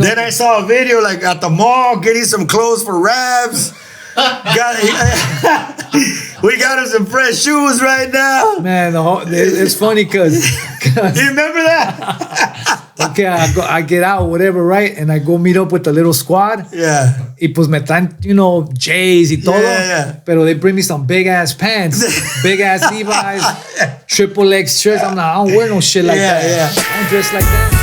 Then I saw a video like at the mall getting some clothes for Rabs. We got him some fresh shoes right now. Man, it's funny because you remember that? Okay, I get out, whatever, right? And I go meet up with the little squad. Yeah. Y pues me traen, J's y todo. Yeah. Pero they bring me some big ass pants, big ass Levi's, triple X shirts. I'm like, I don't wear no shit like that. Yeah. I don't dress like that.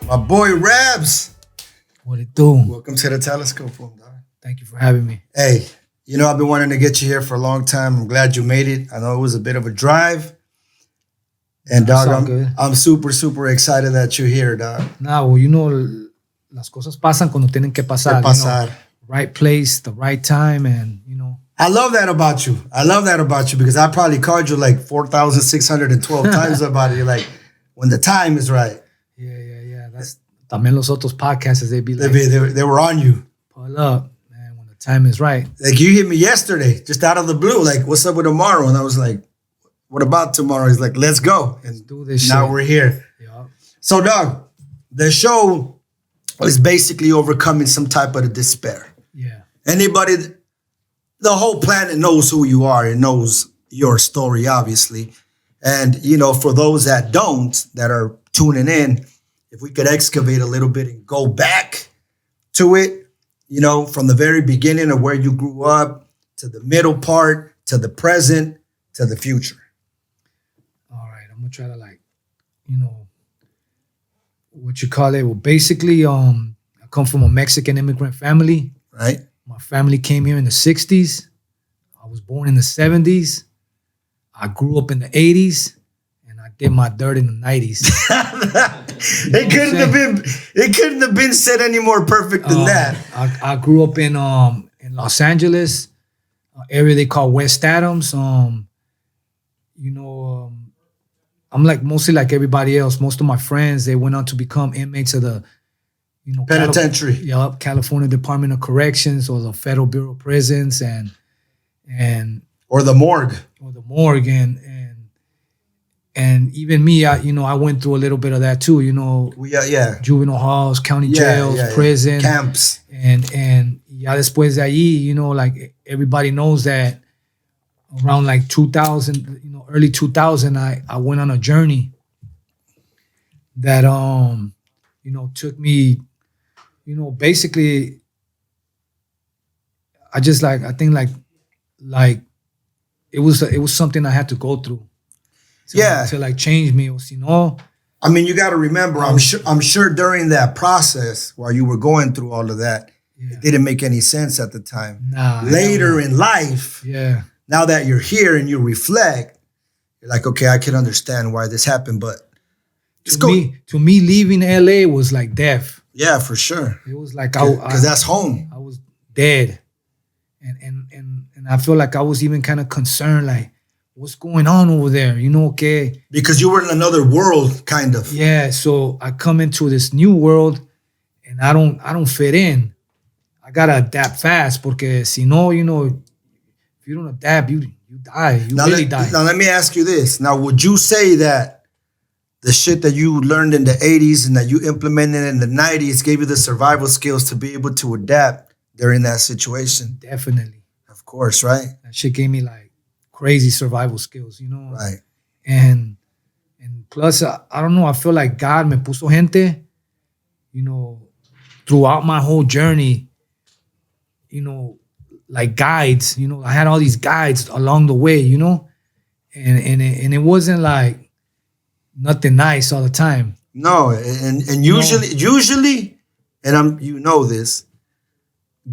My boy Rabs. What it do? Welcome to the telescope room, dog. Thank you for having me. Hey, I've been wanting to get you here for a long time. I'm glad you made it. I know it was a bit of a drive. And dog, I'm super, super excited that you're here, dog. Nah, well, las cosas pasan cuando tienen que pasar. Right place, the right time, and I love that about you. Because I probably called you like 4,612 times about it. You're like, when the time is right. Yeah. That's también los otros podcasts. They be like, they were on you. Pull up, man, when the time is right. Like you hit me yesterday, just out of the blue. Like, what's up with tomorrow? And I was like, what about tomorrow? He's like, let's go. And let's do this now shit. We're here. Yeah. So, dog, the show is basically overcoming some type of despair. Yeah. Anybody, the whole planet knows who you are and knows your story, obviously. And, for those that don't, that are tuning in, if we could excavate a little bit and go back to it, from the very beginning of where you grew up to the middle part, to the present, to the future. All right. I'm going to try to what you call it. Well, basically, I come from a Mexican immigrant family. Right. My family came here in the 60s. I was born in the 70s. I grew up in the 80s. And I did my dirt in the 90s. It couldn't have been said any more perfect than that. I grew up in Los Angeles, area they call West Adams. I'm like mostly like everybody else. Most of my friends, they went on to become inmates of the penitentiary. California Department of Corrections or the Federal Bureau of Prisons and or the morgue. And even me, I went through a little bit of that too, juvenile halls, county jails, prison. Camps. And ya después de ahí, like everybody knows that around like 2000, early 2000, I went on a journey that, took me, basically, I think it was something I had to go through. To change me, or I mean, you got to remember. I'm sure during that process, while you were going through all of that, it didn't make any sense at the time. Nah. Later in life, now that you're here and you reflect, you're like, okay, I can understand why this happened. But to me, leaving LA was like death. Yeah, for sure. It was like because that's home. I was dead, and I feel like I was even kind of concerned, like, what's going on over there? Okay. Because you were in another world, kind of. Yeah. So I come into this new world, and I don't fit in. I gotta adapt fast, porque si no, if you don't adapt, you die. You really die. Now let me ask you this. Now, would you say that the shit that you learned in the 80s and that you implemented in the 90s gave you the survival skills to be able to adapt during that situation? Definitely. Of course, right? That shit gave me like crazy survival skills, Right. And plus, I don't know, I feel like God me puso gente, throughout my whole journey, like guides, I had all these guides along the way, and it wasn't like nothing nice all the time. No, and usually, and this,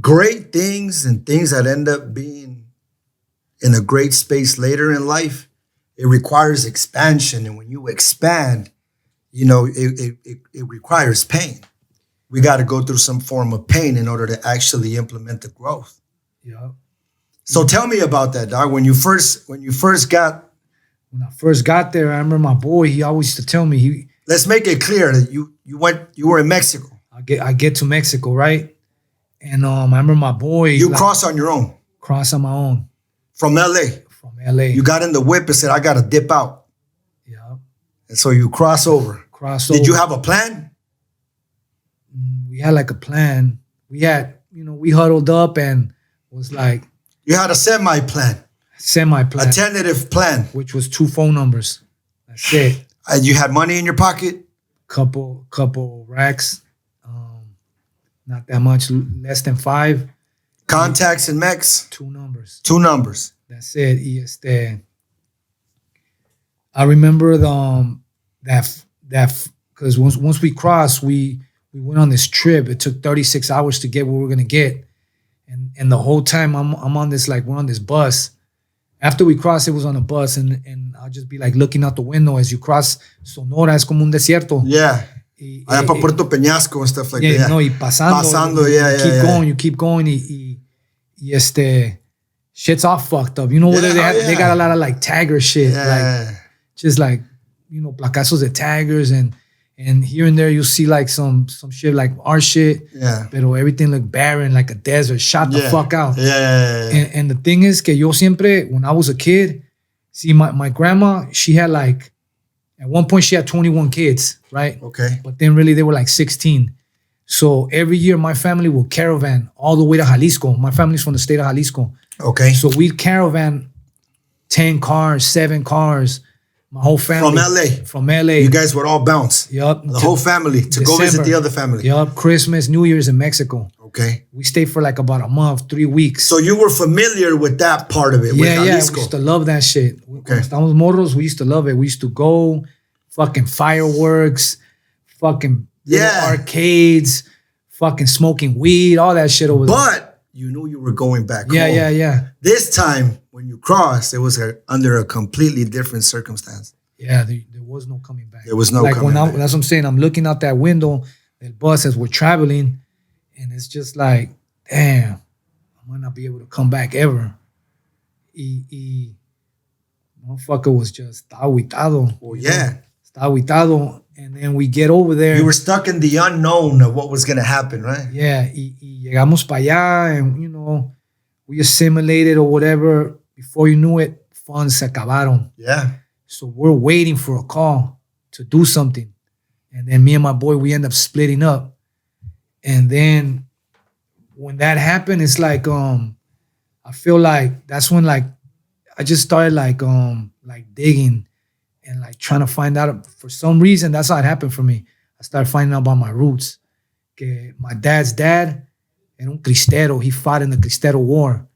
great things and things that end up being in a great space later in life, it requires expansion. And when you expand, it requires pain. We got to go through some form of pain in order to actually implement the growth. Yeah. So tell me about that, dog. When I first got there, I remember my boy, he always used to tell me, let's make it clear that you were in Mexico. I get to Mexico, right? And I remember my boy. You cross on your own. Cross on my own. From LA. From LA. You got in the whip and said, I got to dip out. Yeah. And so you cross over. Did you have a plan? We had like a plan. We had, we huddled up and was like. You had a semi-plan. Semi-plan. A tentative plan. Which was 2 phone numbers. That's it. And you had money in your pocket? Couple racks. Not that much, less than 5. Contacts and mechs? 2 numbers. 2 numbers. That's it. I remember that because once we crossed, we went on this trip. It took 36 hours to get where we were gonna get, and the whole time I'm on this, like, we're on this bus. After we crossed, it was on a bus, and I'll just be like looking out the window as you cross Sonora. Es como un desierto. Yeah. Allá para Puerto Peñasco and stuff like that. Yeah. No, y pasando. You keep going. Shit's all fucked up. You know, whether they got a lot of like tagger shit. Yeah. Like, just like, placazos de taggers and here and there you'll see like some shit like our shit. Yeah. Pero everything looked barren, like a desert. Shot the fuck out. Yeah. And the thing is que yo siempre, when I was a kid, see my grandma, she had like, at one point she had 21 kids, right? Okay. But then really they were like 16. So every year my family will caravan all the way to Jalisco. My family's from the state of Jalisco. Okay. So we'd caravan 10 cars, 7 cars, my whole family. From LA. You guys would all bounce. Yup. The whole family to go visit the other family. Yup. Christmas, New Year's in Mexico. Okay. We stayed for like about a month, 3 weeks. So you were familiar with that part of it, with Jalisco. We used to love that shit. Okay. Estamos morros, we used to love it. We used to go, fucking fireworks, fucking arcades, fucking smoking weed, all that shit over there. But you knew you were going back home. Yeah. This time, when you crossed, it was under a completely different circumstance. Yeah, there was no coming back. There was no coming back. That's what I'm saying. I'm looking out that window, the bus as we're traveling, and it's just like, damn, I might not be able to come back ever. Motherfucker was just aguitado. Well, yeah. Aguitado. And then we get over there. You were stuck in the unknown of what was going to happen, right? Yeah. Y llegamos para allá and, we assimilated or whatever. Before you knew it, funds se acabaron. Yeah. So we're waiting for a call to do something. And then me and my boy, we end up splitting up. And then when that happened, it's like, I feel like that's when like, I just started like digging and like trying to find out. For some reason, that's how it happened for me. I started finding out about my roots. Que my dad's dad era un cristero. He fought in the Cristero War.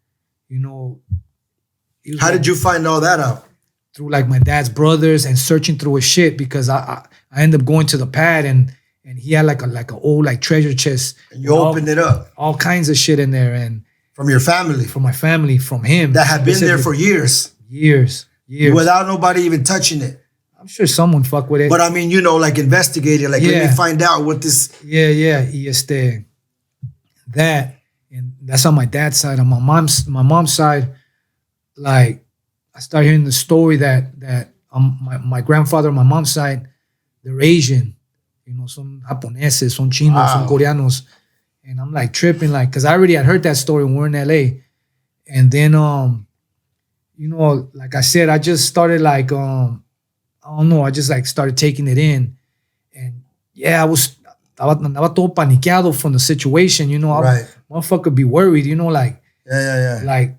How did you find all that out? Through like my dad's brothers and searching through his shit, because I ended up going to the pad and he had like a old like treasure chest. And you opened it up. All kinds of shit in there. And from your family? From my family, from him. That had been there for years? Years. Without nobody even touching it? I'm sure someone fucked with it. But I mean, like investigating, like let me find out what this... Yeah. That, and that's on my dad's side. On my mom's side, like, I started hearing the story that my grandfather on my mom's side, they're Asian. Some Japoneses, some Chinos, some Coreanos. And I'm like tripping, like, because I already had heard that story when we were in LA. And then, like I said, I just started like, I don't know, I just like started taking it in. And yeah, andaba todo paniqueado from the situation, Right. Motherfucker be worried, like. Yeah. Like,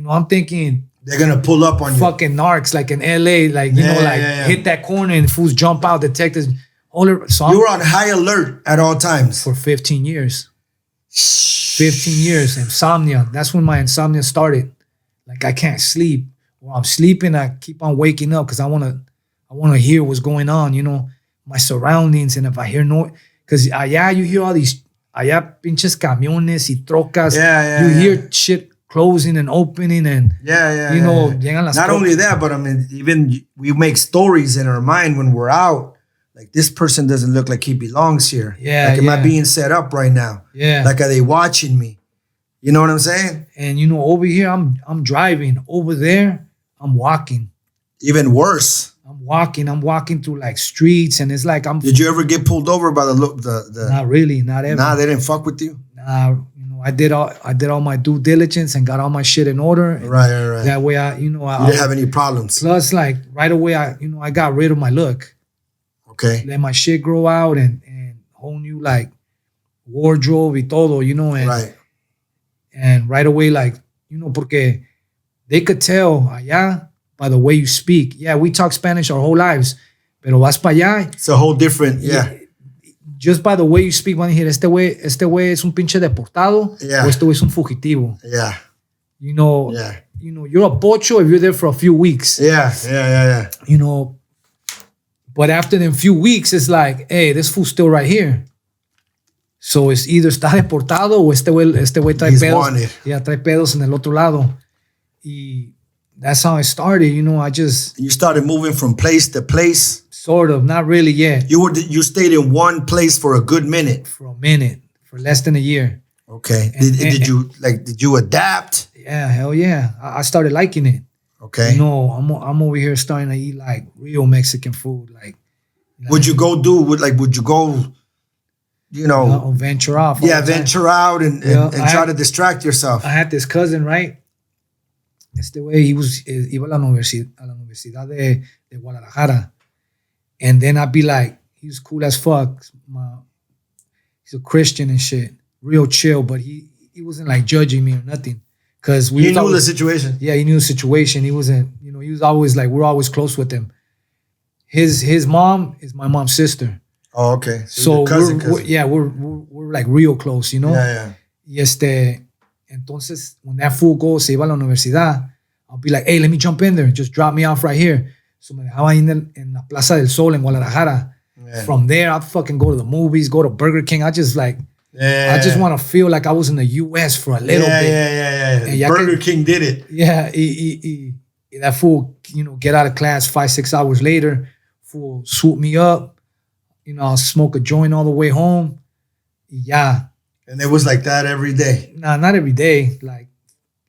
I'm thinking, they're gonna pull up on you. Fucking narcs, like in LA, like hit that corner and fools jump out, detectives. So you were on high alert at all times for 15 years. 15 years, insomnia. That's when my insomnia started. Like I can't sleep. While I'm sleeping, I keep on waking up because I wanna hear what's going on. My surroundings, and if I hear noise, because allá you hear all these allá pinches camiones y trocas. Yeah. You hear shit closing and opening and llegan las not only that, but I mean, even we make stories in our mind when we're out. Like, this person doesn't look like he belongs here. Yeah. Like, am I being set up right now? Yeah. Like, are they watching me? You know what I'm saying? And over here I'm driving. Over there, I'm walking. Even worse. I'm walking through like streets, and it's like Did you ever get pulled over by the Not really, not ever. Nah, they didn't fuck with you? Nah, I did all my due diligence and got all my shit in order. Right. That way, I you didn't have any problems. Plus, like right away, I got rid of my look. Okay. Let my shit grow out and whole new like wardrobe y todo, and right. And right away, like, porque they could tell allá by the way you speak. Yeah, we talk Spanish our whole lives, pero vas para allá. It's a whole different, yeah. Just by the way you speak, van a decir, este güey es un pinche deportado, yeah. o este güey es un fugitivo. Yeah. Yeah. You're a pocho if you're there for a few weeks. Yeah. But after them few weeks, it's like, hey, this fool's still right here. So it's either está deportado o este güey trae pedos. Wanted. Yeah, trae pedos en el otro lado. Y that's how I started. You started moving from place to place. Sort of, not really yet. You stayed in one place for a good minute. For a minute, for less than a year. Okay. Did you adapt? Yeah, hell yeah. I started liking it. Okay. I'm over here starting to eat like real Mexican food. Like, would you go venture off. Yeah, venture out and try to distract yourself. I had this cousin, right? Este güey, iba a la universidad de Guadalajara. And then I'd be like, he was cool as fuck. He's a Christian and shit. Real chill, but he wasn't like judging me or nothing. Cause he knew the situation. Yeah, he knew the situation. He wasn't, he was always like, we're always close with him. His mom is my mom's sister. Oh, okay. So we're like real close, Yeah. Y entonces, when that fool goes, se iba a la universidad, I'll be like, hey, let me jump in there. Just drop me off right here. So me dejaba en la Plaza del Sol in Guadalajara. Yeah. From there, I'd fucking go to the movies, go to Burger King. I just want to feel like I was in the U.S. for a little bit. Yeah. Burger King did it. Yeah. That fool, get out of class 5-6 hours later, fool swoop me up. I'll smoke a joint all the way home. Yeah. And it was like that every day? Nah, not every day. Like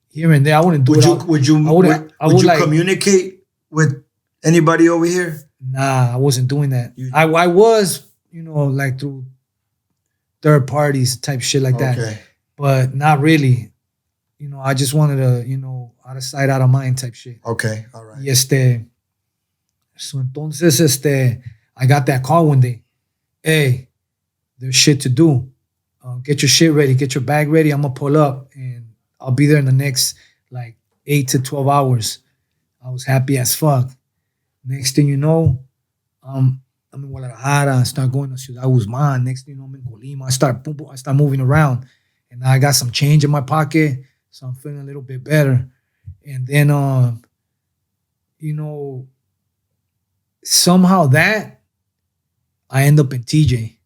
here and there. I wouldn't do it. Would you communicate with anybody over here? Nah, I wasn't doing that. I was, like through third parties type shit like that. But not really. I just wanted to, out of sight, out of mind type shit. Okay, all right. Y so entonces, I got that call one day. Hey, there's shit to do. Get your shit ready. Get your bag ready. I'm going to pull up and I'll be there in the next like 8 to 12 hours. I was happy as fuck. Next thing you know, I'm in Guadalajara. I start going to Ciudad Guzman. Next thing you know, I'm in Colima. I start moving around. And now I got some change in my pocket. So I'm feeling a little bit better. And then, somehow that I end up in TJ,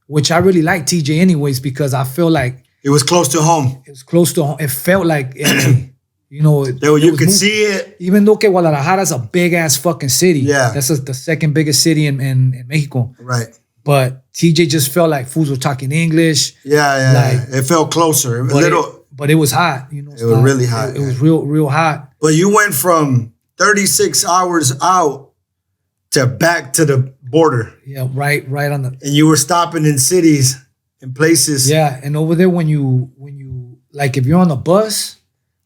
which I really like TJ anyways, because I feel like it was close to home. It was close to home. It felt like, you could see it. Even though que Guadalajara is a big ass fucking city. Yeah. That's the second biggest city in Mexico. Right. But TJ just felt like fools were talking English. Yeah. Like, it felt closer. But it was hot. You know, it was really hot. It was real hot. But you went from 36 hours out to back to the border. Yeah, right on the. And you were stopping in cities and places. Yeah, and over there when you like if you're on the bus,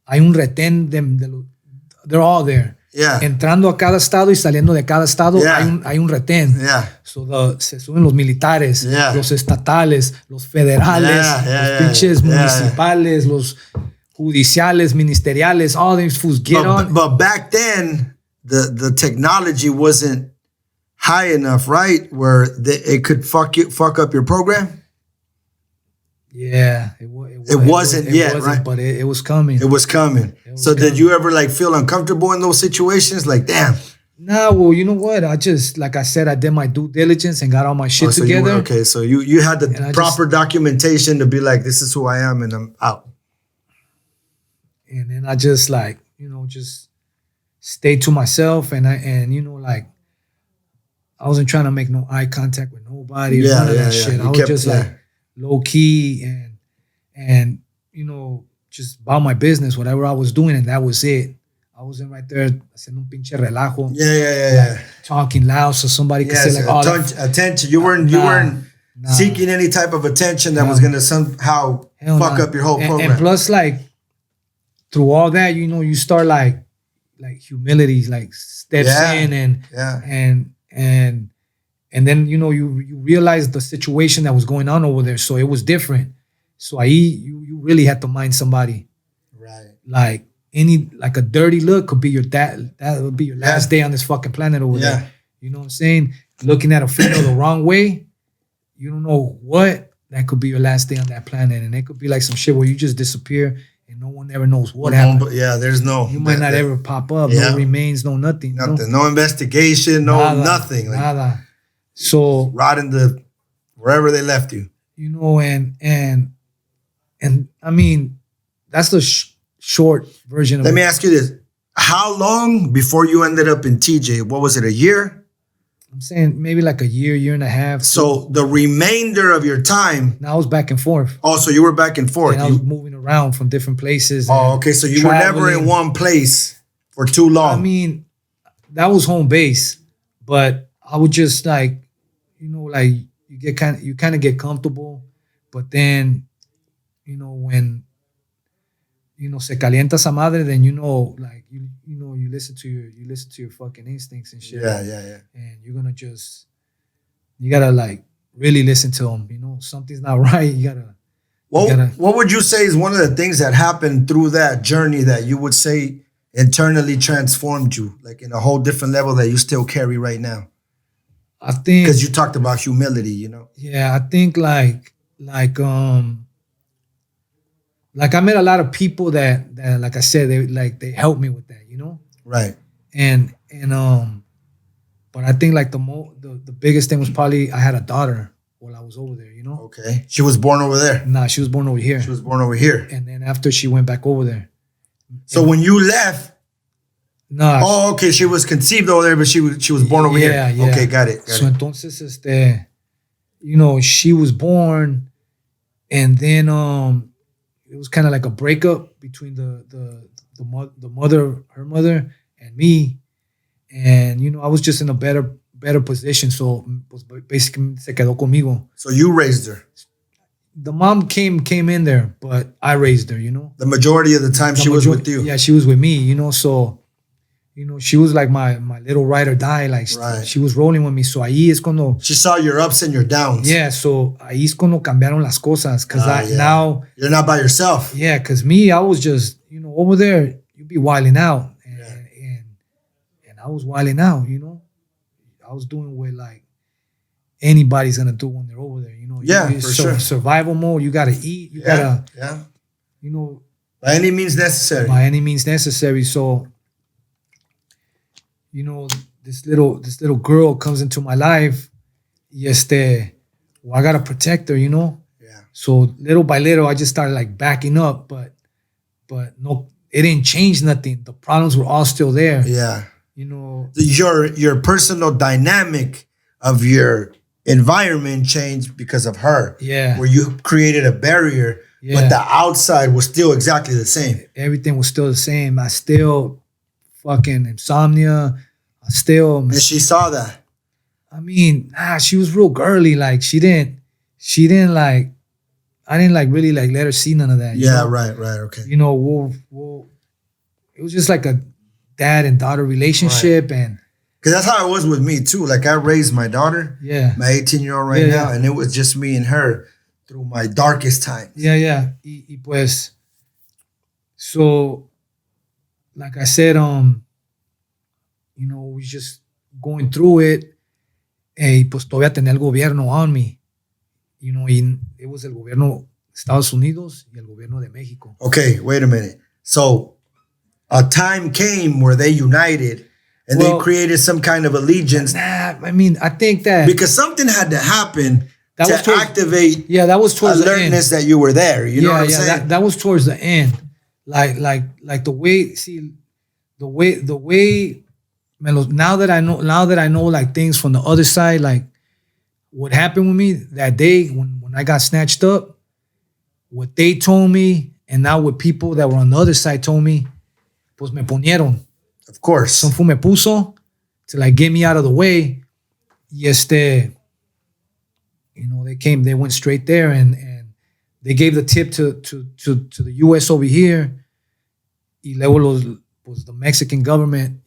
hay un retén they're all there. Yeah. Entrando a cada estado y saliendo de cada estado hay un retén. Yeah. So se suben los militares, los estatales, los federales, los pinches municipales, los judiciales, ministeriales, all these fools get on. But back then, the technology wasn't high enough, right? Where it could fuck up your program. Yeah, it wasn't yet, right? But it was coming. It was coming. So did you ever like feel uncomfortable in those situations? Like, damn. Nah, well, you know what? I just, like I said, I did my due diligence and got all my shit together. So you had the proper documentation to be like, this is who I am and I'm out. And then I just like, just stayed to myself and I wasn't trying to make no eye contact with nobody. None of that shit. I was just like low key and just about my business, whatever I was doing, and that was it. I wasn't right there haciendo un pinche relajo. Yeah. Talking loud so somebody could say like, attention. You weren't seeking any type of attention that was going to somehow fuck up your whole program. And plus, like, through all that, you know, you start like humility, like steps in and then, you know, you realize the situation that was going on over there. So it was different. So you really had to mind somebody. Right. Like a dirty look could be that would be your last day on this fucking planet over there. You know what I'm saying? Looking at a female the wrong way, you don't know what, that could be your last day on that planet. And it could be like some shit where you just disappear and no one ever knows what happened. There's no. You might not ever pop up. No remains, no nothing. Nothing. No investigation, nothing. Like, nada. So right in wherever they left you. You know, and I mean, that's the short version of it. Let me ask you this. How long before you ended up in TJ? What was it, a year? I'm saying maybe like a year and a half. So the remainder of your time. Now I was back and forth. Oh, so you were back and forth. And I was moving around from different places. Oh, okay. So you were never in one place for too long. I mean, that was home base, but I would just like, you know, like you kind of get comfortable, but then, you know, when, you know, se calienta esa madre, then you know, like you know, you listen to your fucking instincts and shit. Yeah. And you're gonna you gotta like really listen to them. You know, something's not right. What would you say is one of the things that happened through that journey that you would say internally transformed you, like in a whole different level that you still carry right now? I think because you talked about humility, you know. Yeah, I think like I met a lot of people that like I said, they helped me with that, you know. Right. And but I think like the biggest thing was probably I had a daughter while I was over there, you know. Okay. She was born over there. Nah, she was born over here. She was born over here. And then after she went back over there. So when you left. Nah. Oh, okay. She was conceived over there, but she was born over here. Yeah. Okay, got it. So entonces, you know, she was born, and then it was kind of like a breakup between the mother, her mother, and me, and you know, I was just in a better position. So basically, se quedó conmigo. So you raised her. The mom came in there, but I raised her. You know, the majority of the time she was with you. Yeah, she was with me. You know, so. You know, she was like my little ride or die. Like she was rolling with me. So ahí es cuando she saw your ups and your downs. Yeah, so ahí es cuando cambiaron las cosas. Cause now you're not by yourself. Yeah, cause me, I was just, you know, over there, you'd be wilding out, and I was wilding out. You know, I was doing what like anybody's gonna do when they're over there. You know, for sure. Survival mode. You gotta eat. You gotta, you know, by any means necessary. By any means necessary. So. You know, this little girl comes into my life. I gotta protect her, you know? Yeah. So little by little, I just started like backing up, but no, it didn't change nothing. The problems were all still there. Yeah. You know, your personal dynamic of your environment changed because of her. Yeah. Where you created a barrier, but the outside was still exactly the same. Everything was still the same. I still fucking insomnia. And she saw that. I mean, she was real girly. Like she didn't like. I didn't like really like let her see none of that. Yeah, right, okay. You know, it was just like a dad and daughter relationship, and because that's how it was with me too. Like I raised my daughter, my 18-year-old right now, and it was just me and her through my darkest times. Yeah. Y pues, so. Like I said, you know, we just going through it, y pues todavía tenía el gobierno on me, you know, y it was el gobierno de Estados Unidos y el gobierno de México. Okay, wait a minute. So a time came where they united and they created some kind of allegiance. I mean, I think that because something had to happen to activate. Yeah, that was towards alertness the end. That you were there. You know what I'm saying? That was towards the end. Like the way, see, the way, now that I know like things from the other side, like what happened with me that day when I got snatched up, what they told me, and now what people that were on the other side told me, pues me ponieron. Of course. Some fool me puso to like get me out of the way. Y they went straight there and they gave the tip to the U.S. over here. Y luego the Mexican government,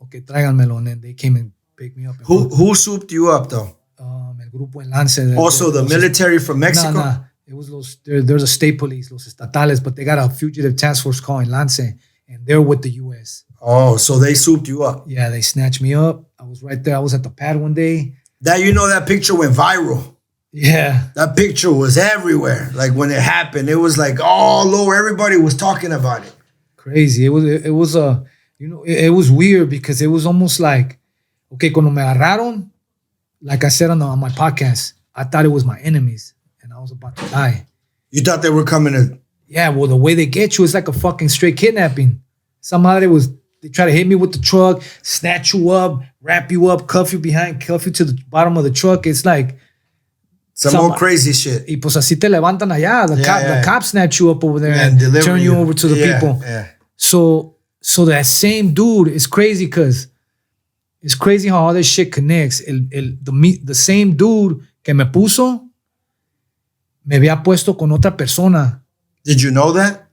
okay, tráiganmelo. And then they came and picked me up. Who swooped you up, though? El grupo Enlace. Also the military from Mexico? Nah. It was there's a state police, los estatales, but they got a fugitive task force called Enlace, and they're with the U.S. Oh, so they swooped you up. Yeah, they snatched me up. I was right there. I was at the pad one day. That picture went viral. Yeah. That picture was everywhere. Like when it happened, it was like all over. Everybody was talking about it. Crazy. It was weird because it was almost like, okay, cuando me agarraron, like I said on my podcast, I thought it was my enemies and I was about to die. You thought they were coming to... Yeah, well, the way they get you is like a fucking straight kidnapping. They try to hit me with the truck, snatch you up, wrap you up, cuff you to the bottom of the truck. It's like... Some more crazy shit. Y pues así te levantan allá. The cops snatch you up over there and turn you over to the people. Yeah. So that same dude is crazy because it's crazy how all this shit connects. The same dude que me puso, me había puesto con otra persona. Did you know that?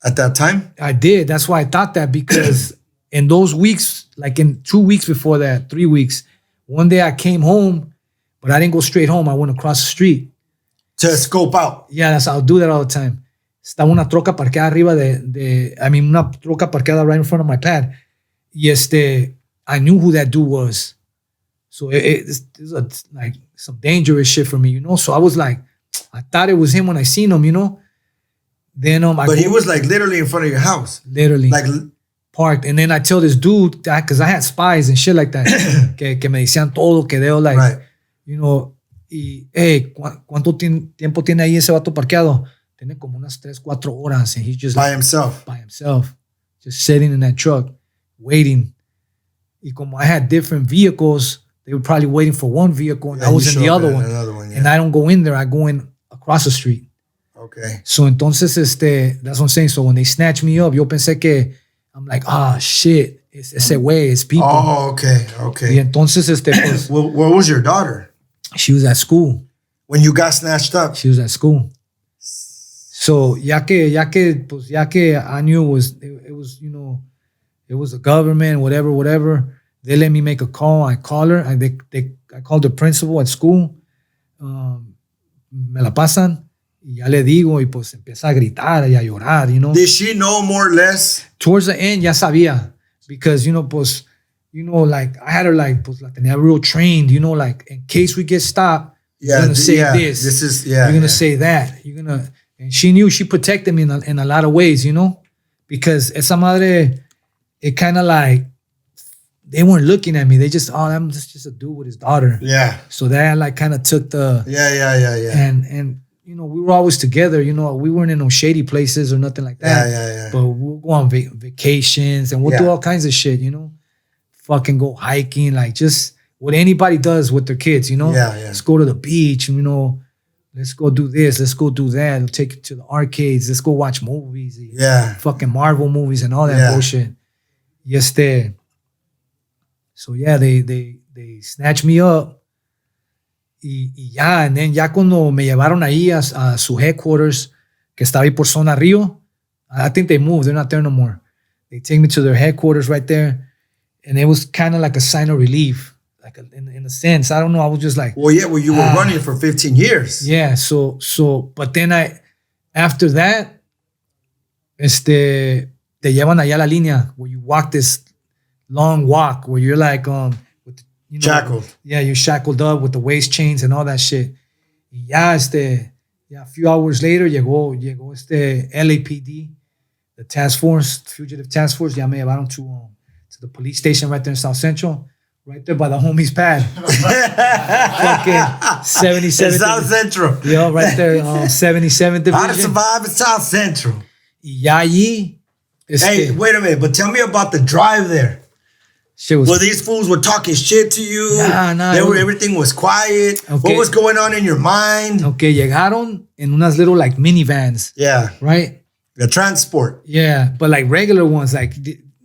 At that time? I did. That's why I thought that because in those weeks, like in 2 weeks before that, 3 weeks, one day I came home, but I didn't go straight home. I went across the street. To scope out. Yeah, I'll do that all the time. Estaba una troca parqueada arriba una troca parqueada right in front of my pad. Y I knew who that dude was. So it's like some dangerous shit for me, So I was like, I thought it was him when I seen him, Then but he was like literally in front of your house. Literally. Like parked. And then I tell this dude, because I had spies and shit like that, que me decían todo, que they were like, right. Y, hey, ¿cuánto tiempo tiene ahí ese vato parqueado? Tiene como unas 3-4 horas. And he's just by himself. Just sitting in that truck, waiting. Y como I had different vehicles, they were probably waiting for one vehicle and I was in the other one. Yeah. And I don't go in there, I go in across the street. Okay. So entonces, that's what I'm saying. So when they snatched me up, yo pensé que, I'm like, shit, it's ese way, it's people. Oh, okay. Y entonces, pues, where was your daughter? She was at school. When you got snatched up? She was at school. So, ya que I knew it was the government, whatever. They let me make a call. I call her. I called the principal at school. Me la pasan. Y ya le digo, y pues empieza a gritar y a llorar, Did she know more or less? Towards the end, ya sabía. Because, pues, like, I had her, like, pues, la tenía real trained, like, in case we get stopped, you're going to say this. You're going to say that. And she knew she protected me in a lot of ways, because esa madre, it kind of like, they weren't looking at me. They just, that's just a dude with his daughter. Yeah. So that, like, kind of took the... Yeah. And we were always together, we weren't in no shady places or nothing like that. Yeah. But we'll go on vacations and we'll do all kinds of shit, Fucking go hiking, like just what anybody does with their kids, Yeah. Let's go to the beach, let's go do this, let's go do that. We'll take you to the arcades, let's go watch movies. Yeah. Fucking Marvel movies and all that bullshit. So yeah, they snatched me up. Y ya, and then ya cuando me llevaron ahí a su headquarters, que estaba ahí por Zona Rio, I think they moved, they're not there no more. They take me to their headquarters right there, and it was kind of like a sign of relief, like in a sense. I don't know, I was just like... Well, you were running for 15 years. Yeah, so, but then after that, te llevan allá a la línea, where you walk this long walk, where you're like, shackled. Yeah, you're shackled up with the waist chains and all that shit. Y ya, a few hours later, llegó LAPD, the task force, fugitive task force. Ya me llevaron to the police station right there in South Central, right there by the homie's pad. Fucking 77th. In South Central. Yeah, right there, 77th Division. How to survive in South Central. Y ya allí. Hey, wait a minute, but tell me about the drive there. Well, these fools were talking shit to you. Nah. Everything was quiet. Okay. What was going on in your mind? Okay, llegaron en unas little like minivans. Yeah. Right? The transport. Yeah, but like regular ones, like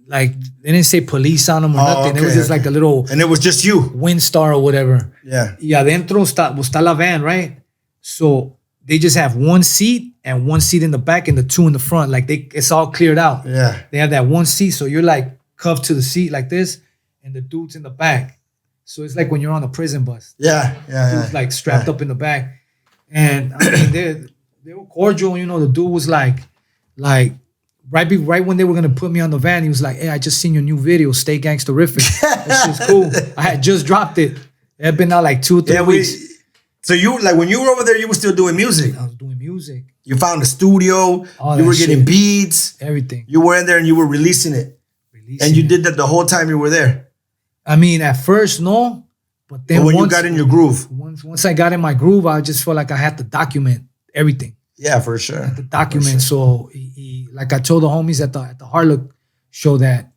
like they didn't say police on them or nothing. Okay, it was just like a little and it was just you. Windstar or whatever. Yeah. Y adentro está la van, right? So they just have one seat and one seat in the back and the two in the front. Like it's all cleared out. Yeah. They have that one seat, so you're like cuffed to the seat like this, and the dude's in the back. So it's like when you're on a prison bus. Yeah. Dude's like strapped up in the back, and I mean they were cordial. You know, the dude was like right when they were gonna put me on the van, he was like, "Hey, I just seen your new video, Stay Gangsterific. That shit's cool. I had just dropped it. It had been out like 2 or 3 weeks." So you like when you were over there, you were still doing music. I was doing music. You found a studio. All you that were getting shit. beats. Everything. You were in there and you were releasing it. And you did that the whole time you were there. I mean, at first, no. But then But when once, you got in your groove. once I got in my groove, I just felt like I had to document everything. Yeah, for sure. The document. So like I told the homies at the Harlock show that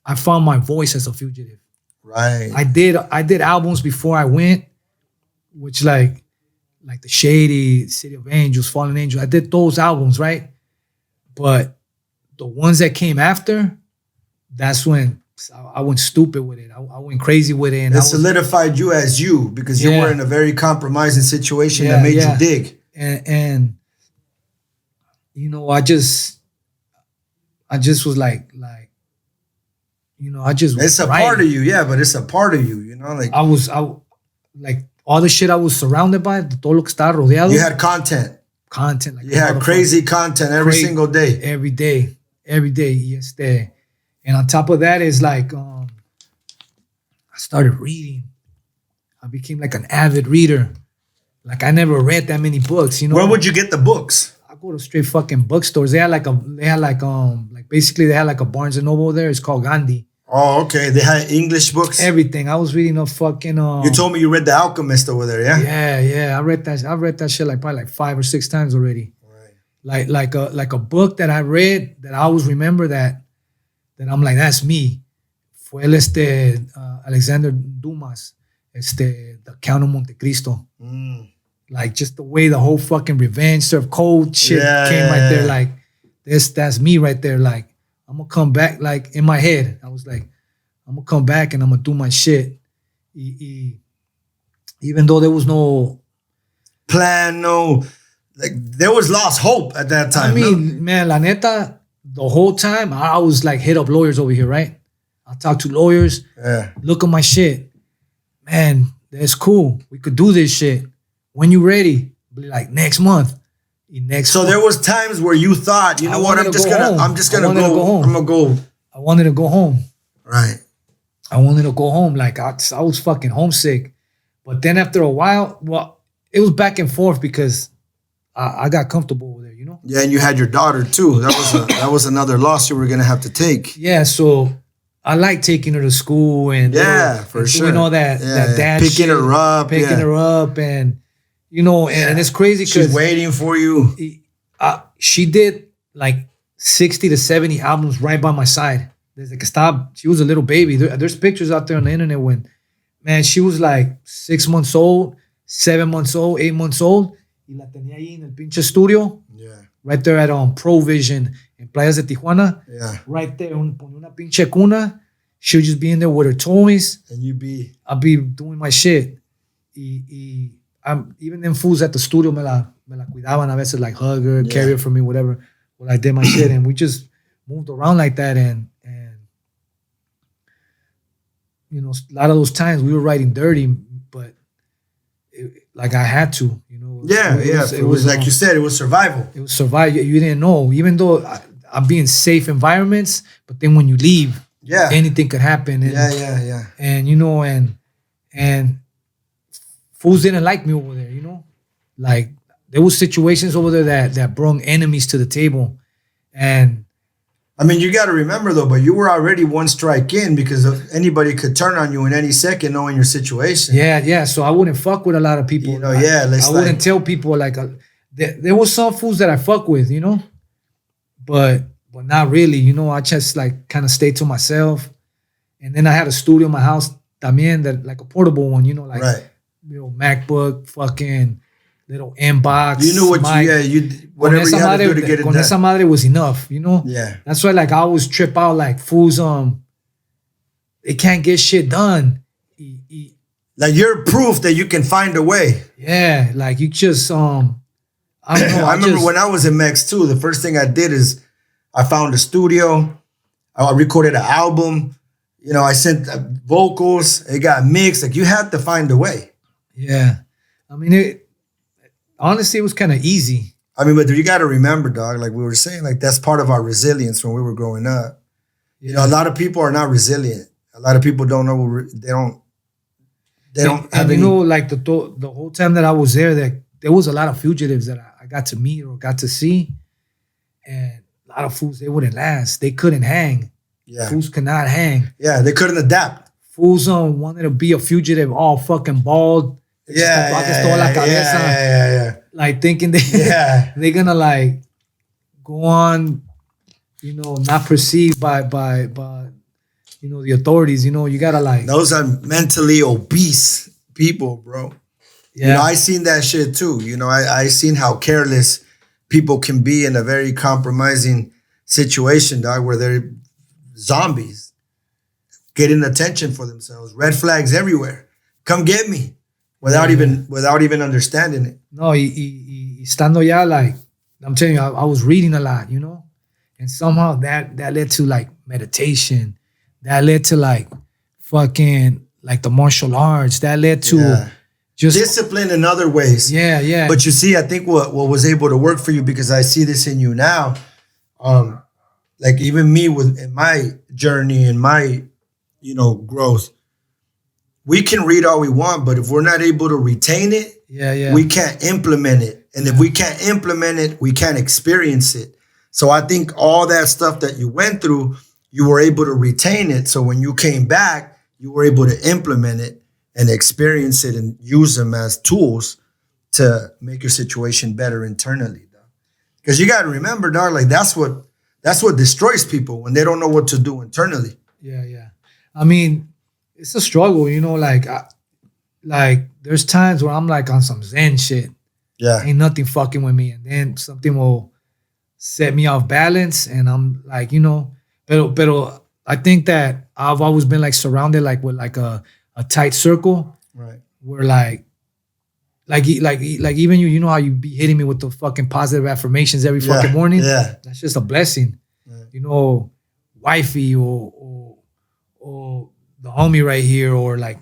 I found my voice as a fugitive. Right. I did albums before I went, which like the Shady, City of Angels, Fallen Angels. I did those albums, right? But the ones that came after, that's when I went stupid with it. I went crazy with it. And it solidified you as you because you were in a very compromising situation that made you dig. And you know, I just was like, you know, I just it's a part of you, yeah, but it's a part of you, you know, like I like all the shit I was surrounded by, todo lo que estaba rodeado. You had content. Like you had crazy content every single day. Every day. Yes, there. And on top of that is like I started reading. I became like an avid reader. Like I never read that many books, you know. Where would you get the books? I go to straight fucking bookstores. They had like basically they had like a Barnes and Noble there. It's called Gandhi. Oh, okay. They had English books. Everything. I was reading a fucking. You told me you read The Alchemist over there, yeah? Yeah. I read that shit like probably like 5 or 6 times already. Right. Like a book that I read that I always remember that I'm like, that's me. Fue Alexander Dumas, the Count of Monte Cristo. Like just the way the whole fucking revenge surf cold shit came right there. Like that's me right there. Like I'm gonna come back. Like in my head, I was like, I'm gonna come back and I'm gonna do my shit. Even though there was no plan, like there was lost hope at that time. I mean, man, la neta, the whole time I was like hit up lawyers over here, right? I talk to lawyers. Yeah. Look at my shit. Man, that's cool. We could do this shit. When you ready? Be like next month. So there was times where you thought, you know what? I'm just gonna go home. I'm gonna go. I wanted to go home. Right. I wanted to go home. Like I was fucking homesick. But then after a while, well, it was back and forth because I got comfortable over there, you know? Yeah, and you had your daughter too. That was another loss you were gonna have to take. Yeah, so I like taking her to school and for sure. You know that dad picking shit, her up, and you know, and it's crazy because she's waiting for you. She did like 60 to 70 albums right by my side. There's like she was a little baby. There's pictures out there on the internet when, man, she was like 6 months old, 7 months old, 8 months old. Y la tenía ahí en el pinche studio. Yeah. Right there at Provision in Playas de Tijuana. Yeah. Right there, ponía una pinche cuna. She would just be in there with her toys. And I'd be doing my shit. Even them fools at the studio me la cuidaban a veces, like hug her, carry her for me, whatever. Well, I did my shit and we just moved around like that and you know, a lot of those times we were writing dirty, but like I had to, you know. It was like you said, it was survival. It was survival. You didn't know, even though I'm being safe environments, but then when you leave, anything could happen. And, And you know, and fools didn't like me over there, you know. Like there was situations over there that brought enemies to the table, and I mean, you got to remember though, but you were already one strike in because anybody could turn on you in any second, knowing your situation. Yeah. So I wouldn't fuck with a lot of people. You know, I wouldn't tell people like there was some fools that I fuck with, you know, but not really. You know, I just like kind of stayed to myself, and then I had a studio in my house también, that like a portable one, you know, like you know, MacBook, fucking little inbox. You knew what whatever you had to do to get it con done. esa madre was enough, you know? Yeah. That's why like I always trip out like fools they can't get shit done. Like you're proof that you can find a way. Yeah, like you just I don't know. I remember when I was in Mex too, the first thing I did is I found a studio. I recorded an album. You know, I sent vocals. It got mixed. Like you had to find a way. Yeah. I mean, honestly, it was kind of easy. I mean, but you got to remember, dog, like we were saying, like that's part of our resilience when we were growing up. You know, a lot of people are not resilient. A lot of people don't know. They don't have and any. You know, like the whole time that I was there was a lot of fugitives that I got to meet or got to see. And a lot of fools, they wouldn't last. They couldn't hang. Yeah. Fools could not hang. Yeah, they couldn't adapt. Fools wanted to be a fugitive all fucking bald. Yeah. Like thinking they're gonna like go on, you know, not perceived by you know the authorities. You know, you gotta like those are mentally obese people, bro. Yeah. You know, I seen that shit too. You know, I seen how careless people can be in a very compromising situation, dog, where they're zombies getting attention for themselves. Red flags everywhere. Come get me. Without even understanding it. No, estando ya, like, I'm telling you, I was reading a lot, you know? And somehow that led to, like, meditation. That led to, like, fucking, like, the martial arts. That led to just... discipline in other ways. Yeah, yeah. But you see, I think what was able to work for you, because I see this in you now, like, even me in my journey and my, you know, growth, we can read all we want, but if we're not able to retain it, we can't implement it. And if we can't implement it, we can't experience it. So I think all that stuff that you went through, you were able to retain it. So when you came back, you were able to implement it and experience it and use them as tools to make your situation better internally. Because you got to remember, dog, like that's what destroys people when they don't know what to do internally. Yeah, yeah. I mean, it's a struggle, you know, like there's times where I'm like on some Zen shit. Yeah. Ain't nothing fucking with me. And then something will set me off balance. And I'm like, you know, pero I think that I've always been like surrounded like with like a tight circle. Right. Where like even you know how you be hitting me with the fucking positive affirmations every fucking morning? Yeah. That's just a blessing. Yeah. You know, wifey or the homie right here, or like,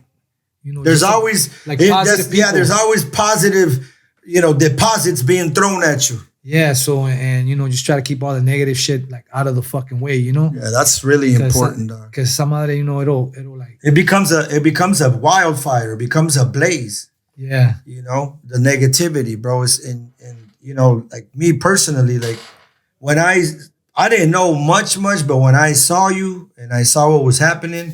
you know, there's always like positive people. Yeah, there's always positive, you know, deposits being thrown at you. Yeah, so and you know, just try to keep all the negative shit like out of the fucking way, you know. Yeah, that's really important, dog. Because some other, you know, it'll like it becomes a wildfire, it becomes a blaze. Yeah, you know, the negativity, bro, is and you know, like me personally, like when I didn't know much, but when I saw you and I saw what was happening.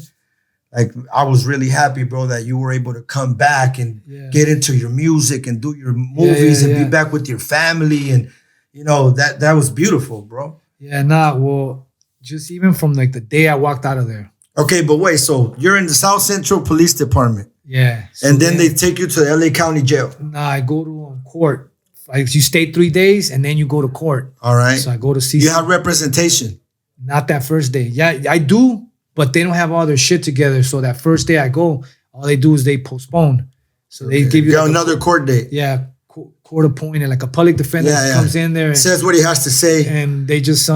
Like, I was really happy, bro, that you were able to come back and get into your music and do your movies and be back with your family. And, you know, that was beautiful, bro. Yeah, well, just even from like the day I walked out of there. Okay, but wait, so you're in the South Central Police Department. Yeah. So and then they take you to the LA County Jail. Nah, I go to court. Like, you stay 3 days and then you go to court. All right. So I go to see. You have representation. Not that first day. Yeah, I do. But they don't have all their shit together. So that first day I go, all they do is they postpone. So they give you like another court date. Yeah, court appointed, like a public defender comes in there. And says what he has to say. And they just,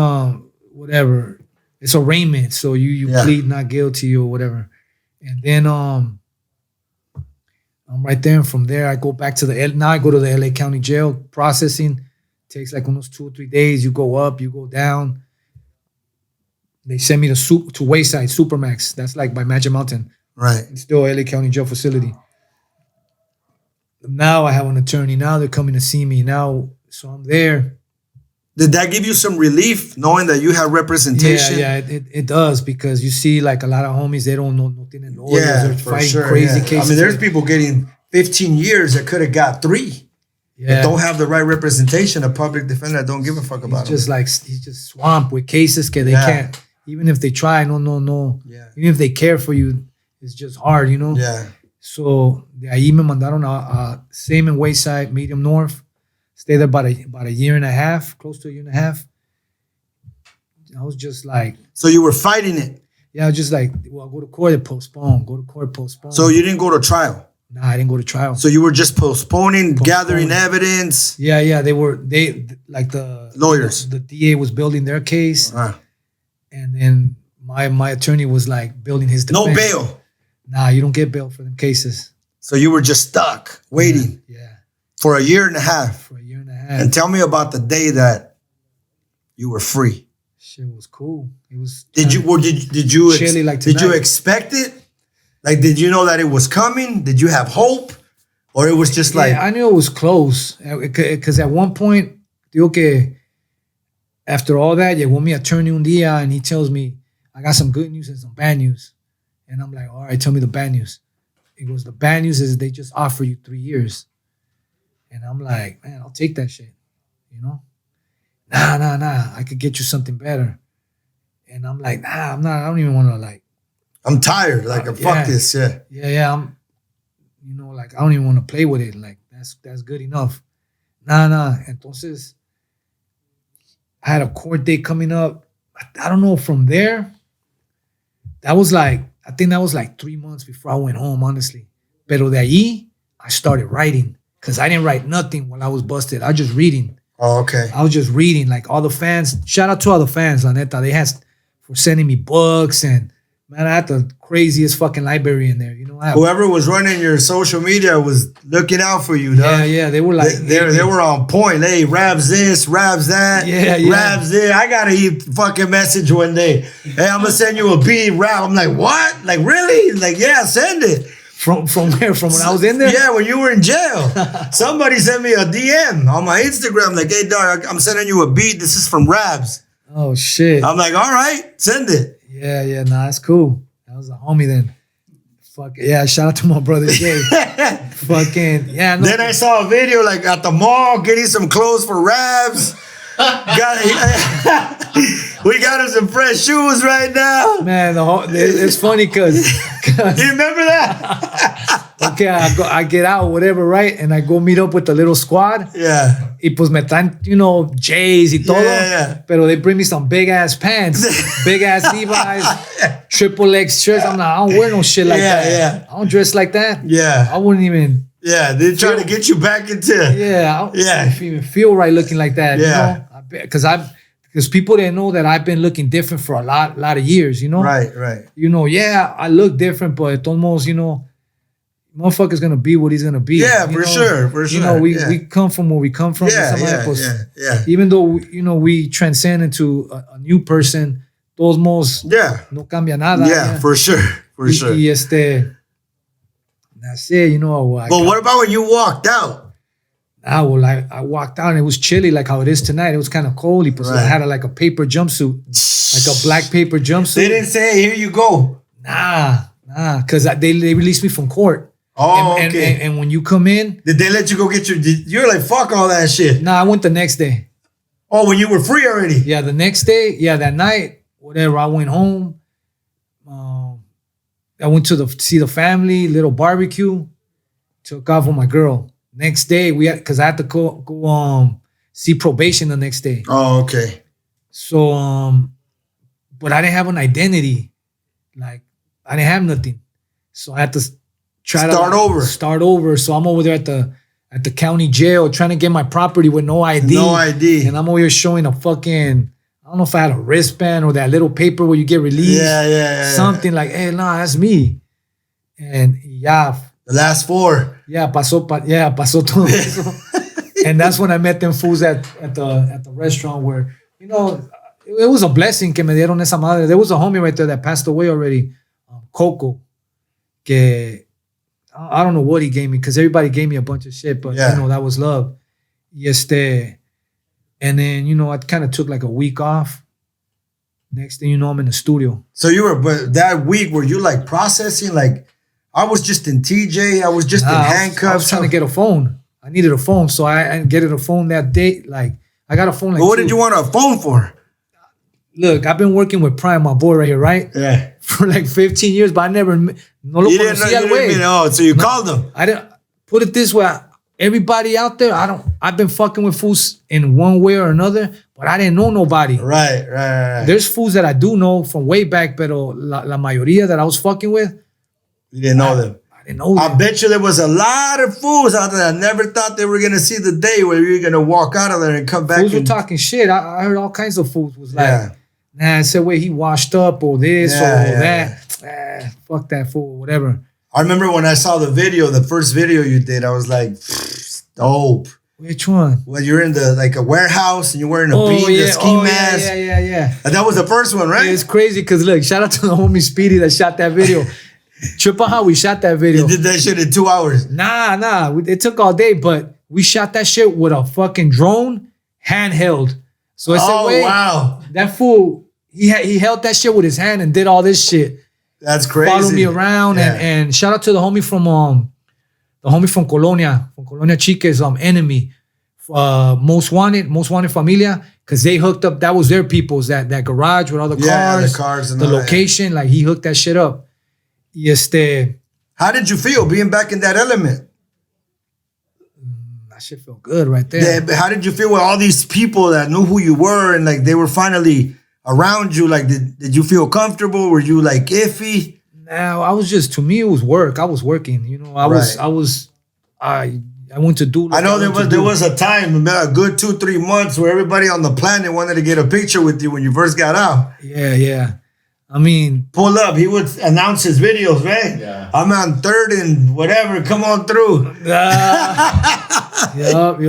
whatever. It's arraignment. So you plead not guilty or whatever. And then I'm right there. And from there, I go back to now I go to the LA County Jail. Processing takes like almost 2 or 3 days. You go up, you go down. They send me to Wayside, Supermax. That's like by Magic Mountain. Right. It's still LA County Jail facility. Now I have an attorney. Now they're coming to see me. Now, so I'm there. Did that give you some relief knowing that you have representation? Yeah, it does, because you see like a lot of homies, they don't know nothing in lawyers. Yeah, they're for fighting sure, crazy cases. I mean, there's people getting 15 years that could have got 3. Yeah. That don't have the right representation. A public defender that don't give a fuck about he's just swamped with cases that they can't. Even if they try, no. Yeah. Even if they care for you, it's just hard, you know? Yeah. So de ahí me mandaron a same in Wayside, Medium North. Stayed there about a year and a half, close to a year and a half. I was just like. So you were fighting it? Yeah, I was just like, well, go to court, postpone. Go to court, postpone. So you didn't go to trial? Nah, I didn't go to trial. So you were just postponing, gathering evidence? Yeah, they like the lawyers. The DA was building their case. And then my attorney was like building his defense. No bail? Nah, you don't get bail for them cases. So you were just stuck, waiting? Yeah. For a year and a half? For a year and a half. And tell me about the day that you were free. Shit was cool. It was. Did you chilly like did you expect it? Like, did you know that it was coming? Did you have hope, or it was just like? I knew it was close because at one point, digo que after all that, llegó mi attorney un día and he tells me, "I got some good news and some bad news," and I'm like, "All right, tell me the bad news." He goes, "The bad news is they just offer you 3 years," and I'm like, "Man, I'll take that shit," you know. Nah. I could get you something better. And I'm like, nah, I'm not. I don't even want to like. I'm tired. Like, fuck this. Yeah. Yeah. I'm, like I don't even want to play with it. Like that's good enough. Nah. Entonces, I had a court date coming up. I don't know from there. I think that was like 3 months before I went home, honestly. Pero de ahí, I started writing because I didn't write nothing while I was busted. I was just reading. Oh, okay. I was just reading, like all the fans. Shout out to all the fans, la neta. They had for sending me books, and man, I had the craziest fucking library in there. Whoever was running your social media was looking out for you, dog. Yeah. They were like they were on point. Hey, Rabs this, Rabs that. Yeah. Rabs this. I got a fucking message one day. Hey, I'm gonna send you a beat, Rap. I'm like, what? Like, really? Like, yeah, send it. From where? From when I was in there? Yeah, when you were in jail. Somebody sent me a DM on my Instagram, like, hey, dog, I'm sending you a beat. This is from Rabs. Oh, shit. I'm like, all right, send it. Yeah, nah, that's cool. That was a homie then. Fuck yeah, shout out to my brother Jay. Fucking, yeah. No. Then I saw a video, like, at the mall, getting some clothes for Rabs. We got him some fresh shoes right now. Man, it's funny because you remember that? Okay, I get out, whatever, right? And I go meet up with the little squad. Yeah. Y pues me traen, J's y todo. Yeah. Pero they bring me some big ass pants, big ass Levi's, triple X shirts. I'm like, I don't wear no shit like that. Yeah. I don't dress like that. Yeah. I wouldn't even. Yeah, they're trying to get you back into. Yeah. I don't even feel right looking like that. Yeah. Because people didn't know that I've been looking different for a lot of years, Right. I look different, but it's almost, motherfucker's gonna be what he's gonna be. Yeah, for sure. We come from where we come from. Yeah. Even though we transcend into a new person, todos modos, no cambia nada. Yeah, for sure. Y that's it. But what about when you walked out? I walked out and it was chilly, like how it is tonight. It was kind of cold. So I had a paper jumpsuit, like a black paper jumpsuit. They didn't say, here you go. Nah, because they released me from court. Oh, okay. And when you come in, did they let you go get you're like, fuck all that shit. Nah, I went the next day. Oh, when you were free already? Yeah, the next day. Yeah, that night, whatever. I went home. I went to see the family, little barbecue. Took off with my girl. Next day, because I had to go see probation the next day. Oh, okay. So, but I didn't have an identity. Like, I didn't have nothing. So I had to start over. So I'm over there at the county jail trying to get my property with no ID. No ID. And I'm over here showing a fucking, I don't know if I had a wristband or that little paper where you get released. Yeah. Something like, hey, nah, that's me. And the last 4. Yeah, pasó todo eso. And that's when I met them fools at the restaurant where, it was a blessing que me dieron esa madre. There was a homie right there that passed away already, Coco, que I don't know what he gave me because everybody gave me a bunch of shit, but that was love. And then, I kind of took like a week off. Next thing you know, I'm in the studio. So but that week, were you like processing? Like, I was just in TJ. I was just in handcuffs. I was trying to get a phone. I needed a phone. So I get a phone that day. Like, I got a phone. But what did you want a phone for? look, I've been working with Prime, my boy right here, right? Yeah. For like 15 years, but I never, no lo You didn't know, conocía you al didn't güey. know, so you called them. I didn't, put it this way, everybody out there, I've been fucking with fools in one way or another, but I didn't know nobody. Right. There's fools that I do know from way back, pero la mayoría that I was fucking with, You didn't know them. I didn't know them. I bet you there was a lot of fools out there that never thought they were going to see the day where you're going to walk out of there and come back. Fools were talking shit. I heard all kinds of fools was like, Yeah. nah, it's the way he washed up or this or that. Fuck that fool, whatever. I remember when I saw the video, the first video you did, I was like, dope. Which one? Well, you're in a warehouse and you're wearing a a ski mask. Yeah. And that was the first one, right? Yeah, it's crazy because look, shout out to the homie Speedy that shot that video. Trip on how we shot that video. You did that shit in 2 hours. Nah. It took all day, but we shot that shit with a fucking drone, handheld. So it's a way. Wow. That fool, he held that shit with his hand and did all this shit. That's crazy. Followed me around and shout out to the homie from Colonia Chica's enemy, most wanted familia, because they hooked up. That was their people's that garage with all the cars, the cars and the all that. location. Like he hooked that shit up. How did you feel being back in that element? That shit felt good right there. Yeah, but how did you feel with all these people that knew who you were and like they were finally around you? Like, did you feel comfortable? Were you like iffy? Now I was to me it was work. I was working. You know, I went to do. I know there was a time, a good 2-3 months, where everybody on the planet wanted to get a picture with you when you first got out. Yeah. I mean, pull up. He would announce his videos, right? Yeah. I'm on third and whatever. Come on through. Yup.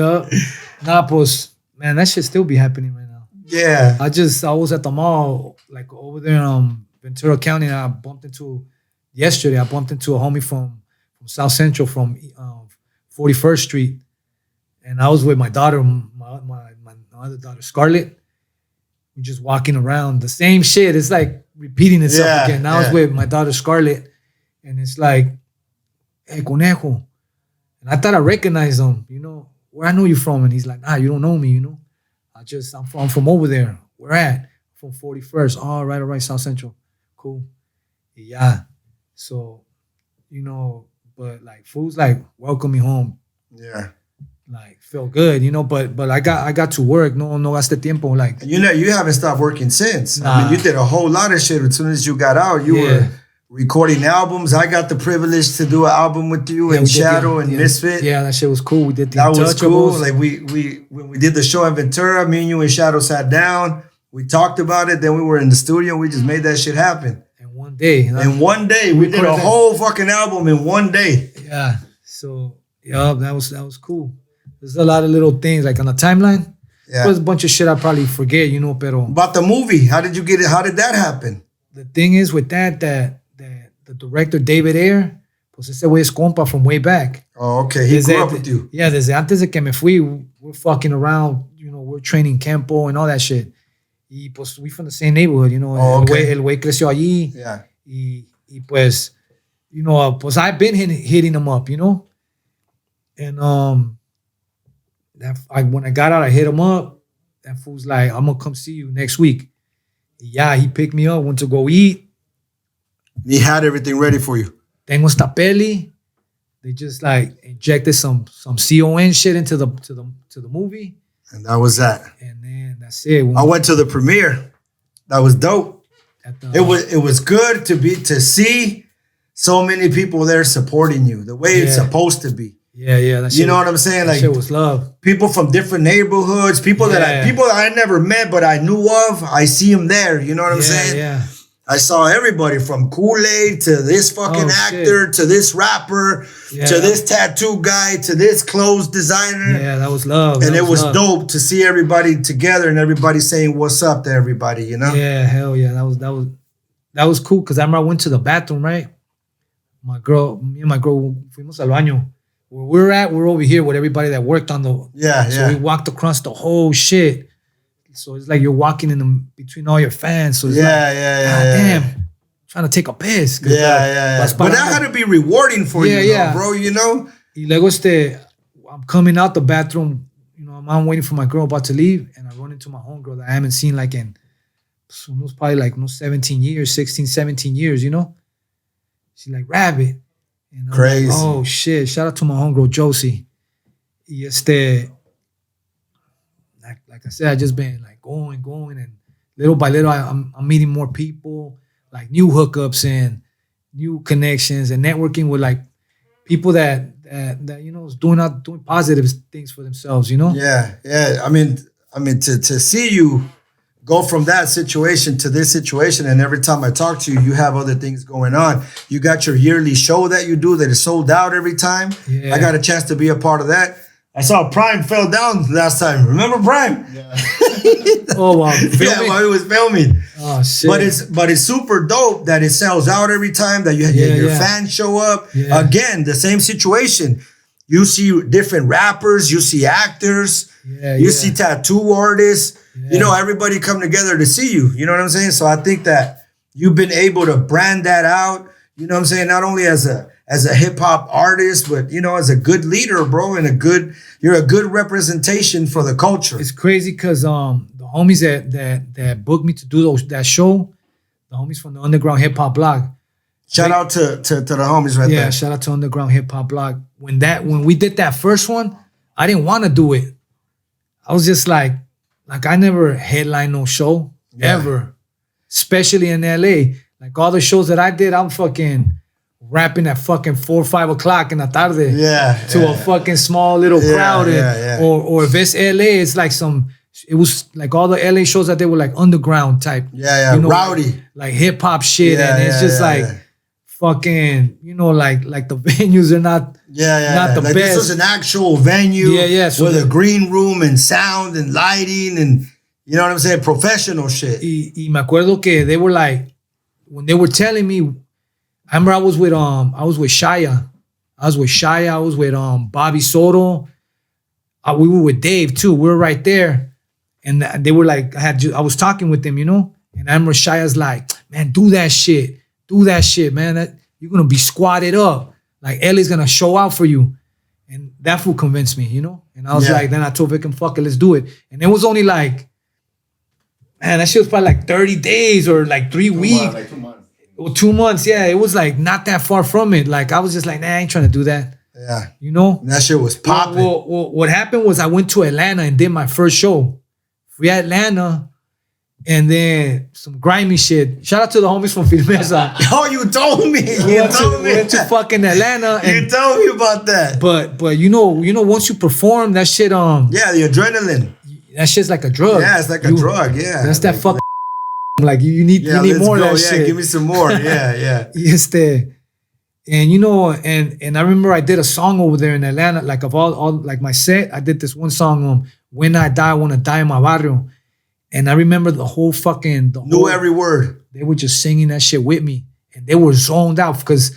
Nah, pues, man, that shit still be happening right now. Yeah. I was at the mall, like over there in Ventura County, and I bumped into a homie from South Central, from 41st Street. And I was with my daughter, my other daughter, Scarlett. We're just walking around. The same shit. It's like repeating itself again. Now I was with my daughter, Scarlett. And it's like, hey, Conejo. And I thought I recognized him, you know, where I know you from. And he's like, nah, you don't know me, you know. I'm from over there. Where at? From 41st. Oh, right, South Central. Cool. Yeah. So, you know, but like fools like welcome me home. Yeah. Like feel good, you know, but I got to work. No gaste tiempo. Like, you know, you haven't stopped working since. Nah. I mean, you did a whole lot of shit as soon as you got out. You were recording albums. I got the privilege to do an album with you and Shadow and Misfit. Yeah, that shit was cool. We did the That was cool. Untouchables. Like when we did the show in Ventura, me and you and Shadow sat down. We talked about it. Then we were in the studio. We just made that shit happen. And one day. In one day, we did a whole fucking album in one day. Yeah. So that was cool. There's a lot of little things like on the timeline. Yeah. There's a bunch of shit I probably forget, you know. Pero About the movie, how did you get it? How did that happen? the thing is with that the director David Ayer, pues ese güey es compa from way back. Oh, okay. He grew up with you. Yeah, desde antes de que me fui, we're fucking around, you know, we're training campo and all that shit. Y pues we from the same neighborhood, you know. Oh, okay. El güey creció allí. Yeah. Y pues, you know, pues I've been hitting him up, you know. And when I got out, I hit him up. That fool's like, I'm gonna come see you next week. Yeah, he picked me up, went to go eat. He had everything ready for you. Tengo esta peli. They just like injected some CON shit into the movie. And that was that. And then that's it. I went to the premiere. That was dope. It was good to see so many people there supporting you the way it's supposed to be. Yeah. That shit, you know what I'm saying? That Like shit was love. people from different neighborhoods, people that I never met but I knew of. I see them there. You know what I'm saying? Yeah. I saw everybody from Kool-Aid to this fucking actor to this rapper to this tattoo guy to this clothes designer. Yeah, that was love. And it was dope to see everybody together and everybody saying what's up to everybody, you know? Yeah, hell yeah. That was cool because I remember I went to the bathroom, right? Me and my girl fuimos al baño. Where we're over here with everybody that worked on the So we walked across the whole shit. So it's like you're walking in between all your fans. So it's damn, trying to take a piss. Yeah. But that had to be rewarding for you, though, bro, you know? Y luego I'm coming out the bathroom, you know, I'm waiting for my girl about to leave, and I run into my homegirl that I haven't seen like in So it was probably like 17 years, 16, 17 years, you know? She's like, Rabbit. And I'm Crazy. like, oh shit. Shout out to my homegirl Josie. Y like I said, I just been like going, and little by little I'm meeting more people, like new hookups and new connections and networking with like people that you know is doing positive things for themselves, you know? Yeah. I mean to see you go from that situation to this situation, and every time I talk to you, you have other things going on. You got your yearly show that you do that is sold out every time. Yeah. I got a chance to be a part of that. I saw Prime fell down last time. Remember Prime? Yeah. Oh wow. Yeah, while he was filming. Oh shit. But it's super dope that it sells out every time, that your fans show up. Yeah. Again, the same situation. You see different rappers, you see actors, you see tattoo artists. Yeah. You know, everybody come together to see you. You know what I'm saying? So I think that you've been able to brand that out. You know what I'm saying? Not only as a hip hop artist, but you know, as a good leader, bro, and you're a good representation for the culture. It's crazy because the homies that booked me to do that show, the homies from the Underground Hip Hop Blog. Shout out to the homies right there. Yeah, shout out to Underground Hip Hop Blog. When we did that first one, I didn't want to do it. I was just like I never headline no show ever, especially in LA. Like all the shows that I did, I'm fucking rapping at fucking 4 or 5 o'clock in the tarde to a fucking small little crowd. Or if it's LA, it's like it was like all the LA shows that they were like underground type. Yeah, you know, rowdy. Like hip hop shit. And it's just fucking, you know, like the venues are not the like best. This was an actual venue with a green room and sound and lighting and, you know what I'm saying, professional shit. Y me acuerdo que they were like, when they were telling me, I remember I was with Shia. I was with Bobby Soto. We were with Dave too. We were right there. And they were like, I was talking with them, you know? And I remember Shia's like, man, do that shit. Do that shit, man. You're going to be squatted up. Like, LA's going to show out for you. And that fool convinced me, you know? And I was like, then I told Vic, fuck it, let's do it. And it was only like, man, that shit was probably like 30 days or like 3 weeks. Like 2 months. Or 2 months, yeah. It was like not that far from it. Like, I was just like, nah, I ain't trying to do that. Yeah. You know? And that shit was popping. Well, what happened was I went to Atlanta and did my first show. We had Atlanta. And then some grimy shit. Shout out to the homies from Firmeza. Oh, you told me. We went to fucking Atlanta. And, you told me about that. But you know, once you perform, that shit yeah, the adrenaline. That shit's like a drug. Yeah, it's like a drug. Yeah, that's that fucking like you need more of that shit. Yeah, give me some more. Yeah. And you know, and I remember I did a song over there in Atlanta. Like of all like my set, I did this one song. When I die, I want to die in my barrio. And I remember knew every word. They were just singing that shit with me, and they were zoned out because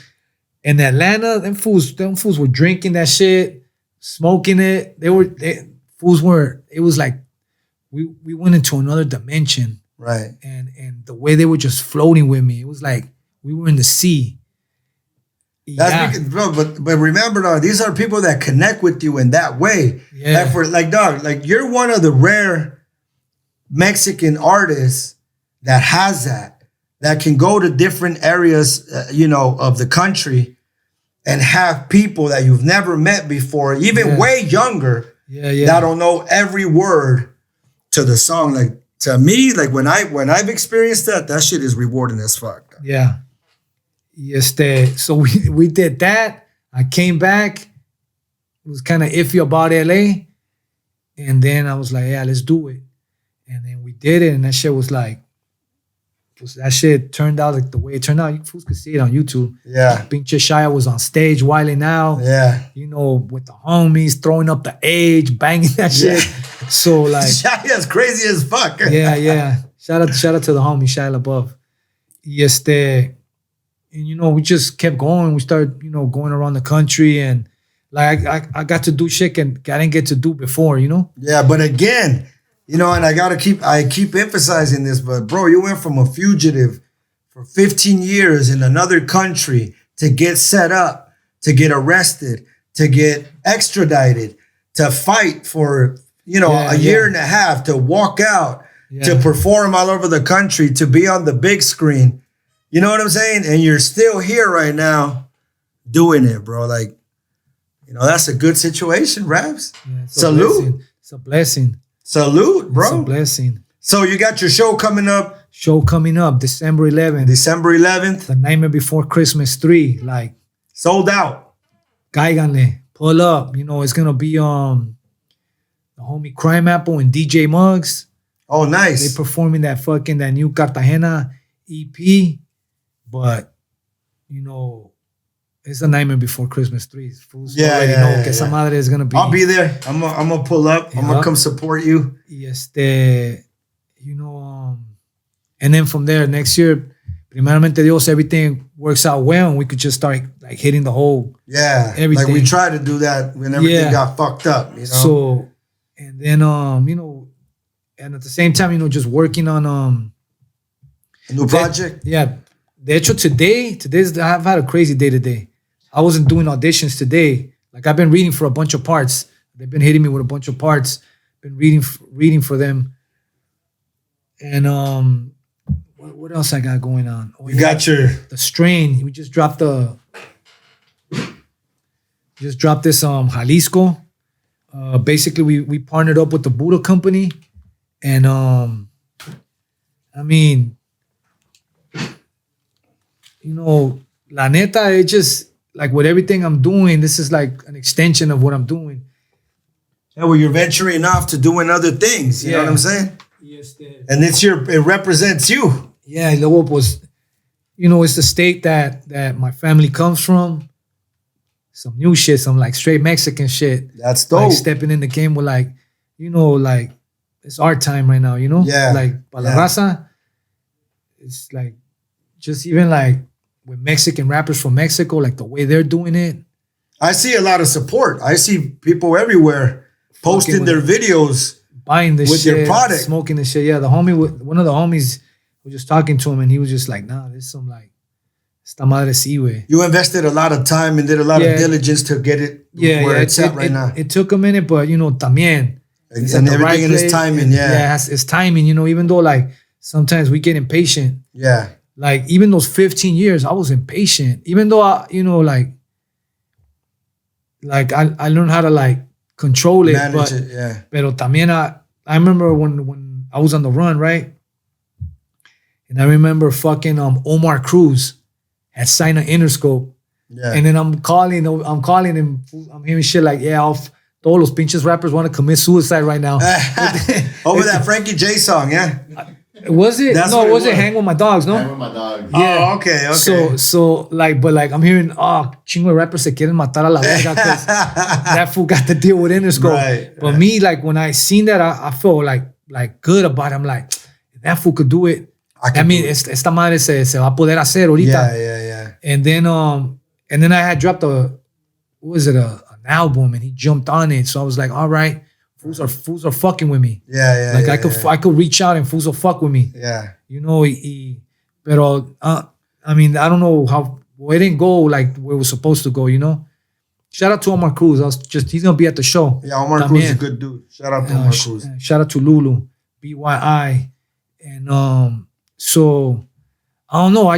in Atlanta, them fools were drinking that shit, smoking it. It was like we went into another dimension, right? And the way they were just floating with me, it was like we were in the sea. That's because, bro, but remember, dog, these are people that connect with you in that way. Yeah. Dog, you're one of the rare Mexican artists that has that can go to different areas, of the country and have people that you've never met before, even way younger, that don't know every word to the song. Like, to me, like when I've experienced that shit is rewarding as fuck. Yeah. So we did that. I came back. It was kind of iffy about LA. And then I was like, yeah, let's do it. And then we did it, and that shit was like, that shit turned out like the way it turned out. You fools could see it on YouTube. Yeah. Pinche Shia was on stage wilding out. Yeah. You know, with the homies, throwing up the age, banging that shit. So like. Shia's crazy as fuck. Yeah. Shout out to the homie, Shia LaBeouf. And you know, we just kept going. We started, going around the country, and like I got to do shit and I didn't get to do before, Yeah, but again, and I keep emphasizing this, but bro, you went from a fugitive for 15 years in another country to get set up, to get arrested, to get extradited, to fight for, a year and a half, to walk out, to perform all over the country, to be on the big screen. You know what I'm saying? And you're still here right now doing it, bro. Like, you know, that's a good situation, Raps. Yeah, Salute. It's a blessing. Salute, bro. It's a blessing. So you got your show coming up. Show coming up December 11th. December 11th. The Nightmare Before Christmas 3. Like, sold out. Cáiganle. Pull up. You know, it's going to be the homie Crime Apple and DJ Muggs. Oh, nice. They performing that new Cartagena EP. But, you know, it's a Nightmare Before Christmas 3. Fools already know que esa madre is going to be. I'll be there. I'm gonna pull up. I'm gonna come support you. Y you know, and then from there, next year, primeramente Dios, everything works out well and we could just start like hitting the whole everything. Like we tried to do that when everything got fucked up, you know. So, and then you know, and at the same time, you know, just working on a new project. De hecho, I've had a crazy day today. I wasn't doing auditions today. Like I've been reading for a bunch of parts. They've been hitting me with a bunch of parts. Been reading for them. And what else I got going on? You got the Strain. We just dropped this Jalisco. Basically we partnered up with the Buddha company, and I mean, you know, la neta, it just like with everything I'm doing, this is like an extension of what I'm doing. Yeah, well, you're venturing off to doing other things. You know what I'm saying? Yes, and it represents you. Yeah, luego pues, you know, it's the state that my family comes from. Some new shit, some like straight Mexican shit. That's dope. Like stepping in the game with like, you know, like it's our time right now, you know? Yeah. Like para la raza, it's like just even like with Mexican rappers from Mexico, like the way they're doing it. I see a lot of support. I see people everywhere posting their videos, buying this with shit, your product, smoking this shit. Yeah, one of the homies was just talking to him, and he was just like, "Nah, there's some like esta madre sí, güey." You invested a lot of time and did a lot of diligence to get it where it's at right now. It took a minute, but you know, también. And everything in its timing, it's timing. You know, even though like sometimes we get impatient. Yeah. Like even those 15 years, I was impatient. Even though I learned how to like control it, manage it, yeah. Pero también I remember when I was on the run, right? And I remember fucking Omar Cruz had signed an Interscope. Yeah. And then I'm calling him, I'm hearing shit like, todos los pinches rappers want to commit suicide right now. Over that Frankie J song, yeah? Was it? That's no, was it Hang With My Dogs, no? Hang With My Dogs. Yeah. Oh, okay. So like, but like I'm hearing, chingo de rappers se quieren matar a la verga because that fool got to deal with Interscope. But me, like when I seen that, I felt like good about it. I'm like, if that fool could do it. I mean, esta madre se va a poder hacer ahorita. Yeah. And then I had dropped an album, and he jumped on it. So I was like, all right, fools are fucking with me. Yeah. Like I could reach out and fools will fuck with me. Yeah. You know, pero I mean, I don't know it didn't go like where it was supposed to go, you know? Shout out to Omar Cruz. He's gonna be at the show. Yeah, Omar Cruz is a good dude. Shout out to Omar Cruz. Shout out to Lulu, BYI. And so I don't know,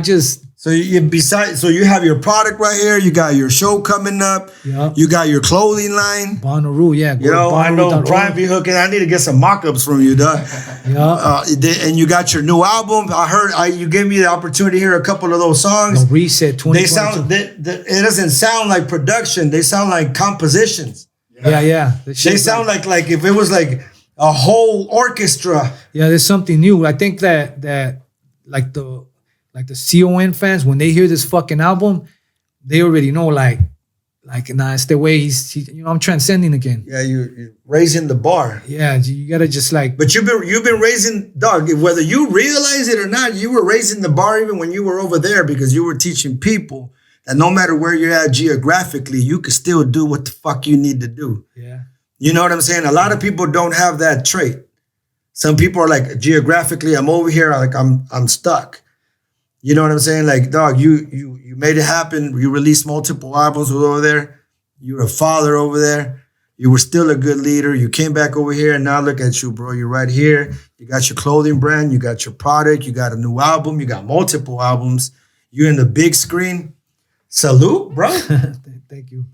So you have your product right here. You got your show coming up. Yeah. You got your clothing line. Bonnaroo, yeah. You know, I know Brian be hooking. I need to get some mock-ups from you, dog. Yeah. And you got your new album. I heard you gave me the opportunity to hear a couple of those songs. The Reset 2022. It doesn't sound like production. They sound like compositions. Yeah. They sound like if it was like a whole orchestra. Yeah, there's something new. I think that like the CON fans, when they hear this fucking album, they already know like nah, it's the way he's you know, I'm transcending again. Yeah, you're raising the bar. Yeah, you gotta just like. But you've been raising, dog. Whether you realize it or not, you were raising the bar even when you were over there, because you were teaching people that no matter where you're at geographically, you can still do what the fuck you need to do. Yeah. You know what I'm saying? A lot of people don't have that trait. Some people are like, geographically, I'm over here, like I'm stuck. You know what I'm saying? Like, dog, you made it happen. You released multiple albums over there. You're a father over there. You were still a good leader. You came back over here, and now look at you, bro. You're right here. You got your clothing brand. You got your product. You got a new album. You got multiple albums. You're in the big screen. Salute, bro. Thank you.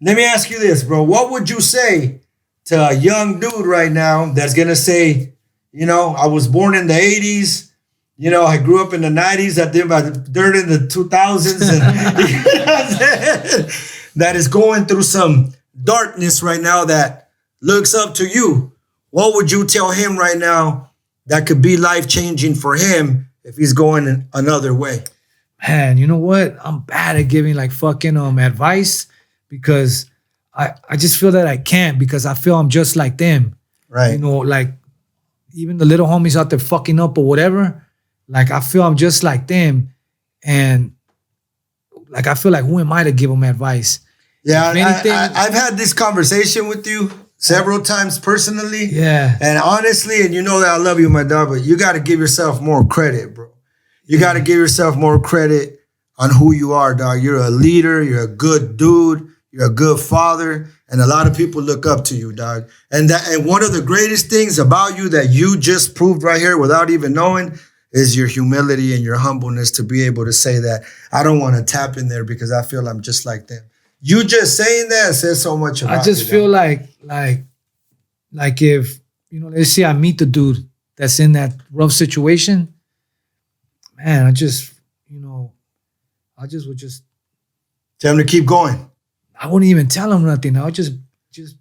Let me ask you this, bro. What would you say to a young dude right now that's going to say, you know, I was born in the 80s. You know, I grew up in the 90s. I did my dirt in the 2000s. And, you know what I'm saying? That is going through some darkness right now that looks up to you. What would you tell him right now that could be life-changing for him if he's going in another way? Man, you know what? I'm bad at giving like fucking advice because I just feel that I can't because I feel I'm just like them. Right. You know, like even the little homies out there fucking up or whatever, like I feel I'm just like them. And like I feel like who am I to give them advice? Yeah, I've had this conversation with you several times personally. Yeah. And honestly, and you know that I love you, my dog, but you got to give yourself more credit, bro. You got to give yourself more credit on who you are, dog. You're a leader. You're a good dude. You're a good father. And a lot of people look up to you, dog. And one of the greatest things about you that you just proved right here without even knowing is your humility and your humbleness to be able to say that. I don't want to tap in there because I feel I'm just like them. You just saying that says so much about I just feel like if, you know, let's say I meet the dude that's in that rough situation, man, I just would just tell him to keep going. I wouldn't even tell him nothing. I would just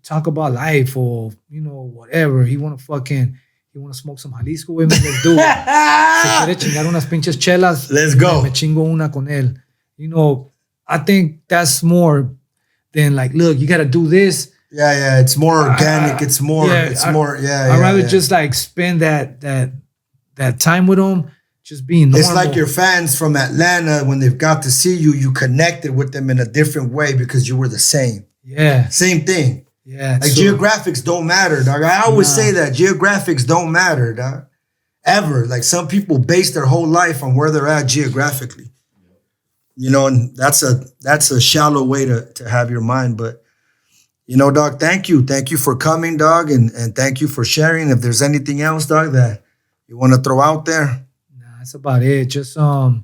talk about life or, you know, whatever. He want to smoke some Jalisco with me, let's do it. Se quiere chingar unas pinches chelas. Let's go. Me chingo una con él. You know, I think that's more than like, look, you got to do this. Yeah, it's more organic. I'd rather just like spend that time with them, just being normal. It's like your fans from Atlanta, when they've got to see you, you connected with them in a different way because you were the same. Yeah. Same thing. Yeah. Like geographics don't matter, dog. I always say that geographics don't matter, dog. Ever. Like some people base their whole life on where they're at geographically. You know, and that's a shallow way to have your mind. But, you know, dog, thank you. Thank you for coming, dog, and thank you for sharing. If there's anything else, dog, that you want to throw out there. Nah, that's about it. Just I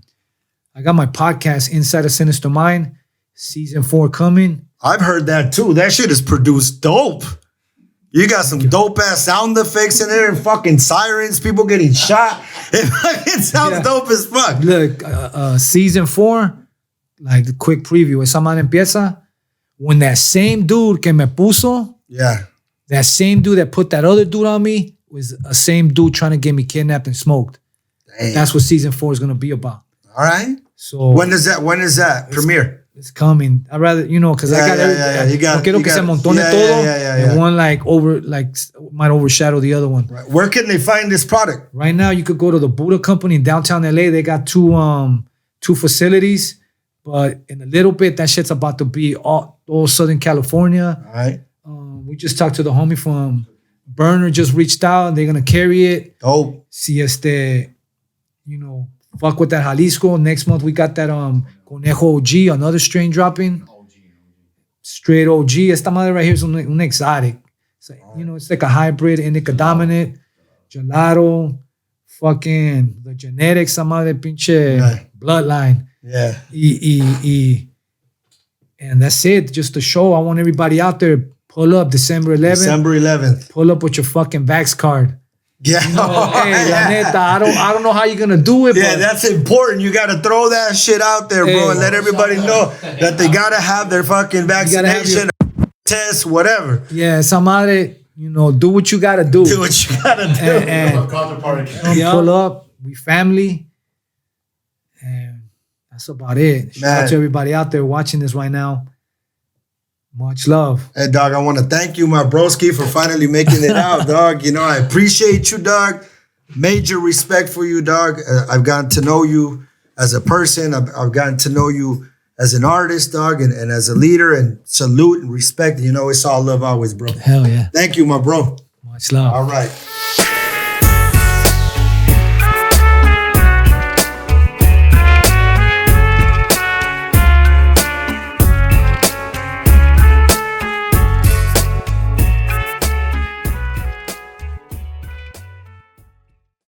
got my podcast, Inside a Sinister Mind, season 4 coming. I've heard that too. That shit is produced dope. You got some dope ass sound effects in there and fucking sirens, people getting shot. It fucking sounds dope as fuck. Look, season 4, like the quick preview. Esa madre empieza when that same dude que me puso, that same dude that put that other dude on me was a same dude trying to get me kidnapped and smoked. Damn. That's what season 4 is gonna be about. All right. So when is that premiere? It's coming. I'd rather, you know, because I got everything. No quiero que se amontone todo. And one might overshadow the other one. Right. Where can they find this product? Right now, you could go to the Buddha Company in downtown LA. They got two facilities, but in a little bit, that shit's about to be all Southern California. All right. We just talked to the homie from Burner. Just reached out. They're gonna carry it. Oh. Si you know, fuck with that Jalisco. Next month we got that Conejo OG, another strain dropping. Straight OG. Esta madre right here is un exotic. So, you know, it's like a hybrid, indica dominant, gelato, fucking the genetics, esta madre pinche bloodline. Yeah. And that's it. Just the show. I want everybody out there. Pull up December 11th. December 11th. Pull up with your fucking Vax card. Yeah. You know, hey, la neta, I don't know how you're gonna do it. Yeah, but that's important. You gotta throw that shit out there, bro, and let everybody know that they gotta have their fucking vaccination, test, whatever. Yeah, esa madre, you know, do what you gotta do. Do what you gotta do. And pull up. We family. And that's about it. Shout out to everybody out there watching this right now. Much love. Hey, dog, I want to thank you, my broski, for finally making it out, dog. You know, I appreciate you, dog. Major respect for you, dog. I've gotten to know you as a person. I've gotten to know you as an artist, dog, and as a leader, and salute and respect. You know, it's all love always, bro. Hell yeah. Thank you, my bro. Much love. All right.